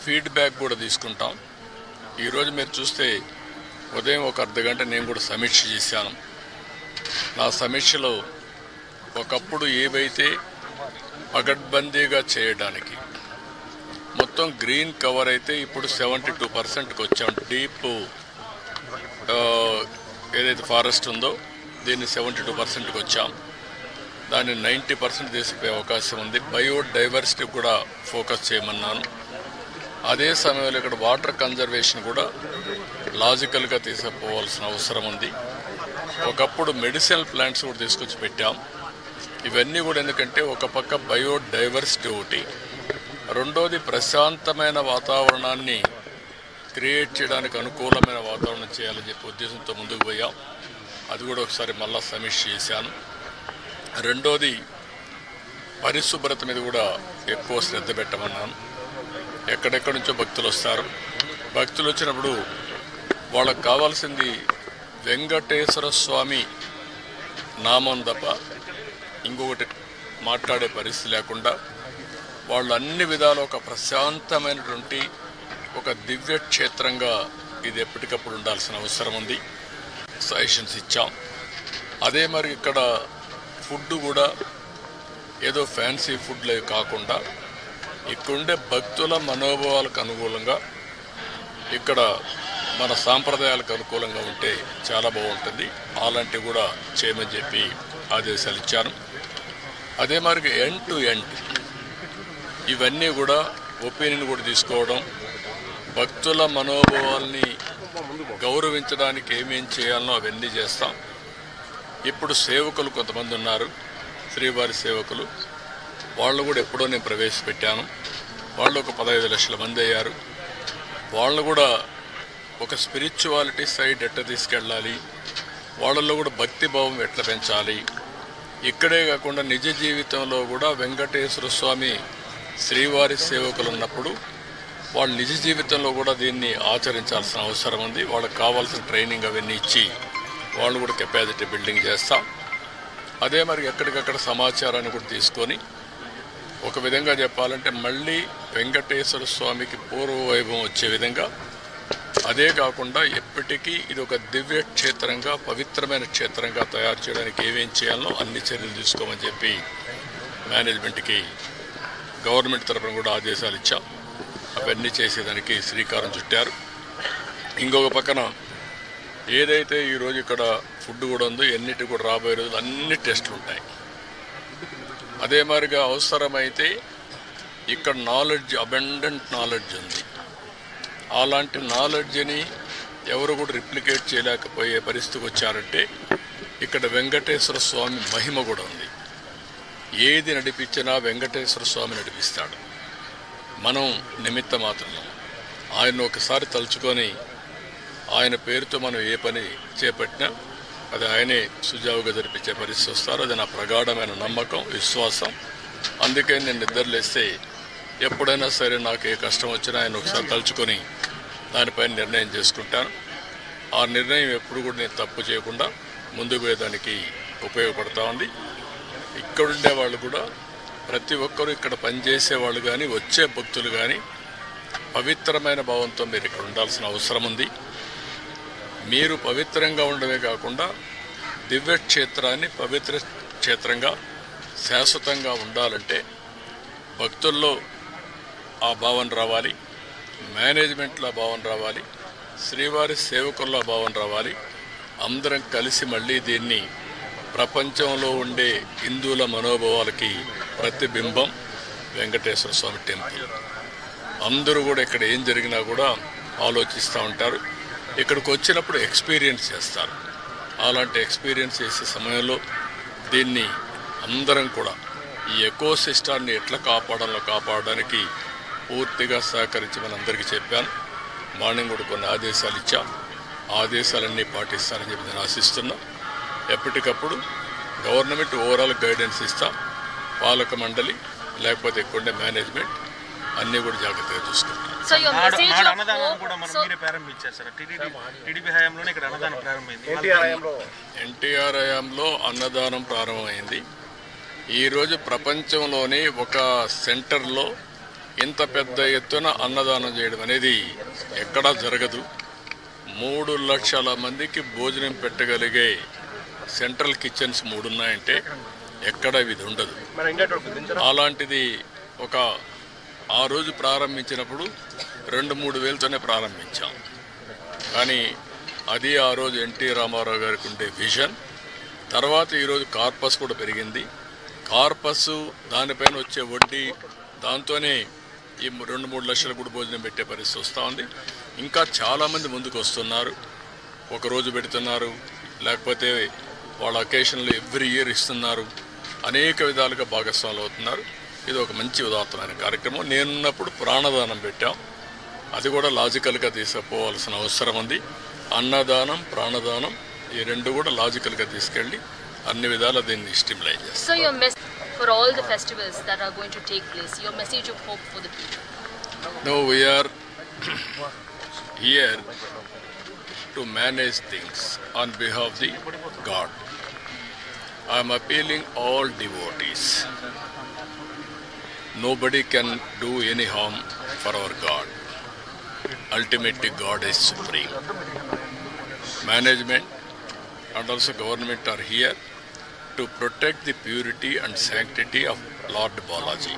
Feedback కూడా తీసుకుంటాం. ఈరోజు మీరు చూస్తే ఉదయం ఒక అర్ధగంట నేను కూడా సమీక్ష చేశాను. నా సమీక్షలో ఒకప్పుడు ఏవైతే పగడ్బందీగా చేయడానికి మొత్తం గ్రీన్ కవర్ అయితే ఇప్పుడు 72%కి వచ్చాం. డీప్ ఏదైతే ఫారెస్ట్ ఉందో దీన్ని 72%కి వచ్చాం. దాన్ని 90% తీసుకుపోయే అవకాశం ఉంది. బయోడైవర్సిటీ కూడా ఫోకస్ చేయమన్నాను. అదే సమయంలో ఇక్కడ వాటర్ కన్జర్వేషన్ కూడా లాజికల్గా తీసుకుపోవాల్సిన అవసరం ఉంది. ఒకప్పుడు మెడిసినల్ ప్లాంట్స్ కూడా తీసుకొచ్చి పెట్టాం. ఇవన్నీ కూడా ఎందుకంటే ఒక పక్క బయోడైవర్సిటీ ఒకటి, రెండోది ప్రశాంతమైన వాతావరణాన్ని క్రియేట్ చేయడానికి అనుకూలమైన వాతావరణం చేయాలని చెప్పి ఉద్దేశంతో ముందుకు పోయాం. అది కూడా ఒకసారి మళ్ళా సమీక్ష చేశాను. రెండోది పరిశుభ్రత మీద కూడా ఎక్కువ శ్రద్ధ పెట్టమన్నాను. ఎక్కడెక్కడి నుంచో భక్తులు వస్తారు. భక్తులు వచ్చినప్పుడు వాళ్ళకు కావాల్సింది వెంకటేశ్వర స్వామి నామం తప్ప ఇంకొకటి మాట్లాడే పరిస్థితి లేకుండా వాళ్ళు అన్ని విధాలు ఒక ప్రశాంతమైనటువంటి ఒక దివ్య క్షేత్రంగా ఇది ఎప్పటికప్పుడు ఉండాల్సిన అవసరం ఉంది. సజెషన్స్ ఇచ్చాం. అదే మరి ఇక్కడ ఫుడ్ కూడా ఏదో ఫ్యాన్సీ ఫుడ్లే కాకుండా ఇక్కడుండే భక్తుల మనోభావాలకు అనుకూలంగా ఇక్కడ మన సాంప్రదాయాలకు అనుకూలంగా ఉంటే చాలా బాగుంటుంది. అలాంటివి కూడా చేయమని చెప్పి ఆదేశాలు ఇచ్చాను. అదే మరి ఎండ్ టు ఎండ్ ఇవన్నీ కూడా ఒపీనియన్ కూడా తీసుకోవడం, భక్తుల మనోభావాల్ని గౌరవించడానికి ఏమేం చేయాలనో అవన్నీ చేస్తాం. ఇప్పుడు సేవకులు కొంతమంది ఉన్నారు, శ్రీవారి సేవకులు. వాళ్ళు కూడా ఎప్పుడో నేను ప్రవేశపెట్టాను. వాళ్ళు ఒక 15 లక్షల మంది అయ్యారు. వాళ్ళు కూడా ఒక స్పిరిచువాలిటీ సైడ్ ఎట్లా తీసుకెళ్ళాలి, వాళ్ళల్లో కూడా భక్తి భావం ఎట్లా పెంచాలి, ఇక్కడే కాకుండా నిజ జీవితంలో కూడా వెంకటేశ్వర స్వామి శ్రీవారి సేవకులు ఉన్నప్పుడు వాళ్ళు నిజ జీవితంలో కూడా దీన్ని ఆచరించాల్సిన అవసరం ఉంది. వాళ్ళకి కావాల్సిన ట్రైనింగ్ అవన్నీ ఇచ్చి వాళ్ళు కూడా కెపాసిటీ బిల్డింగ్ చేస్తాం. అదే మరి ఎక్కడికక్కడ సమాచారాన్ని కూడా తీసుకొని ఒక విధంగా చెప్పాలంటే మళ్ళీ వెంకటేశ్వర స్వామికి పూర్వ వైభవం వచ్చే విధంగా, అదే కాకుండా ఎప్పటికీ ఇది ఒక దివ్య క్షేత్రంగా పవిత్రమైన క్షేత్రంగా తయారు చేయడానికి ఏమేం చేయాలో అన్ని చర్యలు తీసుకోమని చెప్పి మేనేజ్మెంట్కి గవర్నమెంట్ తరఫున కూడా ఆదేశాలు ఇచ్చాం. అవన్నీ చేసేదానికి శ్రీకారం చుట్టారు. ఇంకొక పక్కన ఏదైతే ఈరోజు ఇక్కడ ఫుడ్ కూడా ఉందో ఎన్నిటి కూడా రాబోయే రోజులు అన్ని టెస్టులు ఉంటాయి. అదే మాదిరిగా అవసరమైతే ఇక్కడ నాలెడ్జ్, అబండెంట్ నాలెడ్జ్ ఉంది. అలాంటి నాలెడ్జ్ని ఎవరు కూడా రిప్లికేట్ చేయలేకపోయే పరిస్థితికి వచ్చారంటే ఇక్కడ వెంకటేశ్వర స్వామి మహిమ కూడా ఉంది. ఏది నడిపించినా వెంకటేశ్వర స్వామి నడిపిస్తాడు. మనం నిమిత్త మాత్రం ఆయన ఒకసారి తలుచుకొని ఆయన పేరుతో మనం ఏ పని చేపట్టినా అది ఆయనే సుజావుగా జరిపించే పరిస్థితి వస్తారు. అది నా ప్రగాఢమైన నమ్మకం, విశ్వాసం. అందుకే నేను నిద్రలేస్తే ఎప్పుడైనా సరే నాకు ఏ కష్టం వచ్చినా ఆయన ఒకసారి తలుచుకొని దానిపైన నిర్ణయం చేసుకుంటాను. ఆ నిర్ణయం ఎప్పుడు కూడా నేను తప్పు చేయకుండా ముందుకు పోయేదానికి ఉపయోగపడతా ఉంది. ఇక్కడుండే వాళ్ళు కూడా ప్రతి ఒక్కరూ ఇక్కడ పనిచేసే వాళ్ళు కానీ వచ్చే భక్తులు కానీ పవిత్రమైన భావంతో మీరు ఇక్కడ ఉండాల్సిన అవసరం ఉంది. మీరు పవిత్రంగా ఉండడమే కాకుండా దివ్య క్షేత్రాన్ని పవిత్ర క్షేత్రంగా శాశ్వతంగా ఉండాలంటే భక్తుల్లో ఆ భావన రావాలి, మేనేజ్మెంట్లో ఆ భావన రావాలి, శ్రీవారి సేవకుల్లో ఆ భావన రావాలి. అందరం కలిసి మళ్ళీ దీన్ని ప్రపంచంలో ఉండే హిందువుల మనోభావాలకి ప్రతిబింబం వెంకటేశ్వర స్వామి టెంపుల్. అందరూ కూడా ఇక్కడ ఏం జరిగినా కూడా ఆలోచిస్తూ ఉంటారు. ఇక్కడికి వచ్చినప్పుడు ఎక్స్పీరియన్స్ చేస్తారు. అలాంటి ఎక్స్పీరియన్స్ చేసే సమయంలో దీన్ని అందరం కూడా ఈ ఎకో సిస్టాన్ని ఎట్లా కాపాడడానికి పూర్తిగా సహకరించమని అందరికీ చెప్పాను. మార్నింగ్ కూడా కొన్ని ఆదేశాలు ఇచ్చాం. ఆదేశాలన్నీ పాటిస్తారని చెప్పి నేను ఆశిస్తున్నా. ఎప్పటికప్పుడు గవర్నమెంట్ ఓవరాల్ గైడెన్స్ ఇస్తాం. పాలక మండలి లేకపోతే ఎక్కువ మేనేజ్మెంట్ అన్నీ కూడా జాగ్రత్తగా చూసుకుంటాం. ఎన్టీఆర్ హయాంలో అన్నదానం ప్రారంభమైంది. ఈరోజు ప్రపంచంలోని ఒక సెంటర్లో ఇంత పెద్ద ఎత్తున అన్నదానం చేయడం అనేది ఎక్కడా జరగదు. 3 లక్షల మందికి భోజనం పెట్టగలిగే సెంట్రల్ కిచెన్స్ 3 ఉన్నాయంటే ఎక్కడ ఇది ఉండదు. అలాంటిది ఆ రోజు ప్రారంభించినప్పుడు 2-3 వేలతోనే ప్రారంభించాం. కానీ అది ఆ రోజు ఎన్టీ రామారావు గారికి ఉండే విజన్. తర్వాత ఈరోజు కార్పస్ కూడా పెరిగింది. కార్పస్ దానిపైన వచ్చే వడ్డీ దాంతోనే ఈ 2-3 లక్షల కూడా భోజనం పెట్టే పరిస్థితి వస్తూ ఉంది. ఇంకా చాలామంది ముందుకు వస్తున్నారు. ఒకరోజు పెడుతున్నారు, లేకపోతే వాళ్ళ అకేషన్లు ఎవ్రీ ఇయర్ ఇస్తున్నారు. అనేక విధాలుగా భాగస్వాములు అవుతున్నారు. ఇది ఒక మంచి ఉదాత్తమైన కార్యక్రమం. నేనున్నప్పుడు ప్రాణదానం పెట్టాం. అది కూడా లాజికల్గా తీసుకుపోవాల్సిన అవసరం ఉంది. అన్నదానం, ప్రాణదానం ఈ 2 కూడా లాజికల్గా తీసుకెళ్ళి అన్ని విధాలా దీన్ని స్టిమ్యులేట్ చేస్తాం. So your message for all the festivals that are going to take place, your message of hope for the people? No, we are here to manage things on behalf of the God. I am appealing all devotees. Nobody can do any harm for our God. Ultimately, God is supreme. Management and also government are here to protect the purity and sanctity of Lord Balaji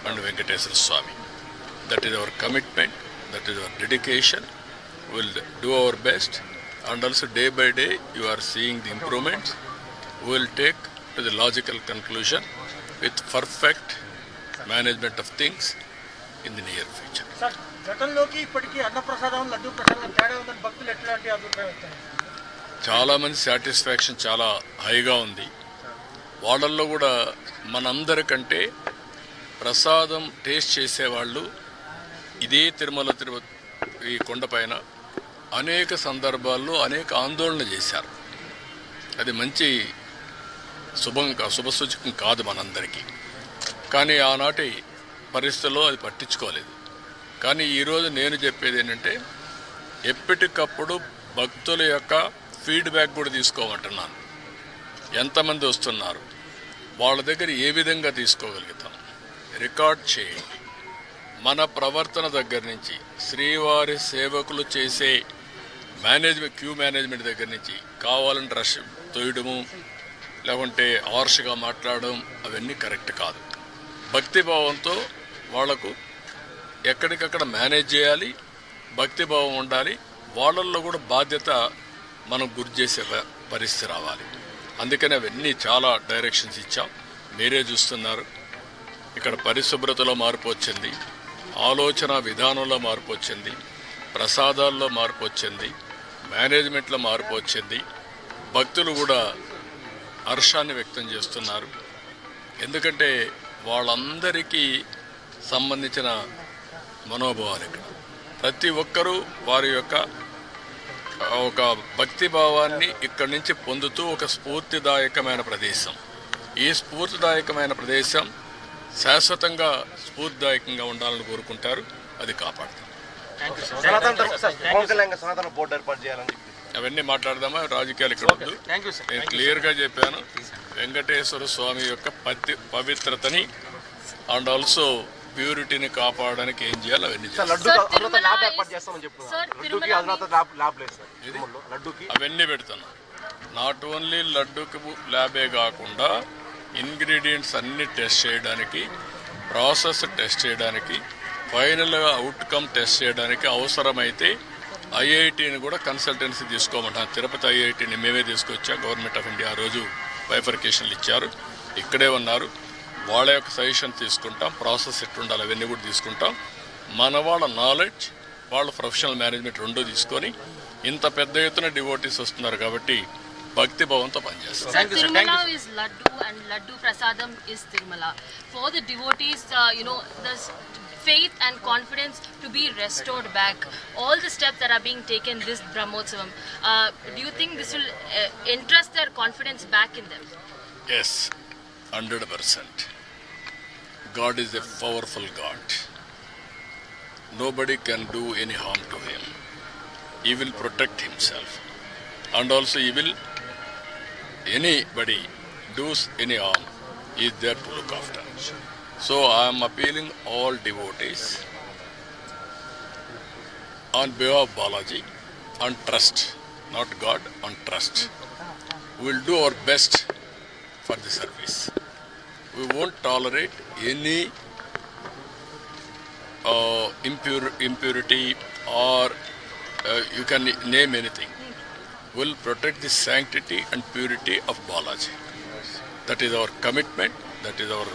and Venkateswara Swami. That is our commitment, that is our dedication. We will do our best, and also day by day you are seeing the improvements. We will take to the logical conclusion with perfect management of things in the near future. Sir, గతంలోకి ఇప్పటికీ అన్న ప్రసాదం లడ్డు ప్రసాదం తేడా ఉందని భక్తులు ఎట్లాంటి అభిప్రాయం వచ్చాయి? చాలామంది సాటిస్ఫాక్షన్ చాలా హైగా ఉంది. వాళ్ళల్లో కూడా మనందరికంటే ప్రసాదం టేస్ట్ చేసేవాళ్ళు ఇదే తిరుపతి ఈ కొండపైన అనేక సందర్భాల్లో అనేక ఆందోళన చేశారు. అది మంచి శుభసూచకం కాదు మనందరికీ. కానీ ఆనాటి పరిస్థితుల్లో అది పట్టించుకోలేదు. కానీ ఈరోజు నేను చెప్పేది ఏంటంటే ఎప్పటికప్పుడు భక్తుల యొక్క ఫీడ్బ్యాక్ కూడా తీసుకోమంటున్నాను. ఎంతమంది వస్తున్నారు, వాళ్ళ దగ్గర ఏ విధంగా తీసుకోగలుగుతాం రికార్డ్ చేయండి. మన ప్రవర్తన దగ్గర నుంచి శ్రీవారి సేవకులు చేసే క్యూ మేనేజ్మెంట్ దగ్గర నుంచి కావాలని రష్ తోయడము, లేకుంటే హార్ష్గా మాట్లాడడం అవన్నీ కరెక్ట్ కాదు. భక్తిభావంతో వాళ్లకు ఎక్కడికక్కడ మేనేజ్ చేయాలి, భక్తిభావం ఉండాలి. వాళ్ళల్లో కూడా బాధ్యత మనం గుర్తు చేసే పరిస్థితి రావాలి. అందుకని అవన్నీ చాలా డైరెక్షన్స్ ఇచ్చాం. మీరే చూస్తున్నారు. ఇక్కడ పరిశుభ్రతలో మార్పు వచ్చింది, ఆలోచన విధానంలో మార్పు వచ్చింది, ప్రసాదాల్లో మార్పు వచ్చింది, మేనేజ్మెంట్లో మార్పు వచ్చింది. భక్తులు కూడా హర్షాన్ని వ్యక్తం చేస్తున్నారు. ఎందుకంటే వాళ్ళందరికీ సంబంధించిన మనోభావాలు ఇక్కడ ప్రతి ఒక్కరూ వారి యొక్క ఒక భక్తిభావాన్ని ఇక్కడి నుంచి పొందుతూ ఒక స్ఫూర్తిదాయకమైన ప్రదేశం. ఈ స్ఫూర్తిదాయకమైన ప్రదేశం శాశ్వతంగా స్ఫూర్తిదాయకంగా ఉండాలని కోరుకుంటారు. అది కాపాడుతారు. అవన్నీ మాట్లాడదామా, రాజకీయాలు ఇక్కడ వద్దు. నేను క్లియర్గా చెప్పాను. వెంకటేశ్వర స్వామి యొక్క పవిత్రతని అండ్ ఆల్సో ప్యూరిటీని కాపాడడానికి ఏం చేయాలి అవన్నీ అవన్నీ పెడుతున్నాం. నాట్ ఓన్లీ లడ్డూకి ల్యాబే కాకుండా ఇంగ్రీడియంట్స్ అన్ని టెస్ట్ చేయడానికి, ప్రాసెస్ టెస్ట్ చేయడానికి, ఫైనల్గా అవుట్కమ్ టెస్ట్ చేయడానికి అవసరమైతే ఐఐటిని కూడా కన్సల్టెన్సీ తీసుకోమంటాం. తిరుపతి ఐఐటిని మేమే తీసుకొచ్చా. గవర్నమెంట్ ఆఫ్ ఇండియా ఆ రోజు బైఫర్కేషన్లు ఇచ్చారు, ఇక్కడే ఉన్నారు. వాళ్ళ యొక్క సజెషన్ తీసుకుంటాం. ప్రాసెస్ ఎట్లుండాలి అవన్నీ కూడా తీసుకుంటాం. మన వాళ్ళ నాలెడ్జ్, వాళ్ళ ప్రొఫెషనల్ మేనేజ్మెంట్ రెండూ తీసుకొని ఇంత పెద్ద ఎత్తున డివోటీస్ వస్తున్నారు కాబట్టి భక్తి భావంతో పనిచేస్తాం. Tirumala is Laddu and Laddu Prasadam is Tirumala. For the devotees, there's faith and confidence to be restored back. All the steps that are being taken this Brahmotsavam, do you think this will entrust their confidence back in them? Yes, 100%. God is a powerful God. Nobody can do any harm to him. He will protect himself. And also he will, anybody does any harm, he is there to look after. So I am appealing all devotees on behalf of Balaji, on trust, not God, on trust. We will do our best for the service. We won't tolerate any impurity or you can name anything. We will protect the sanctity and purity of Balaji. That is our commitment. That is our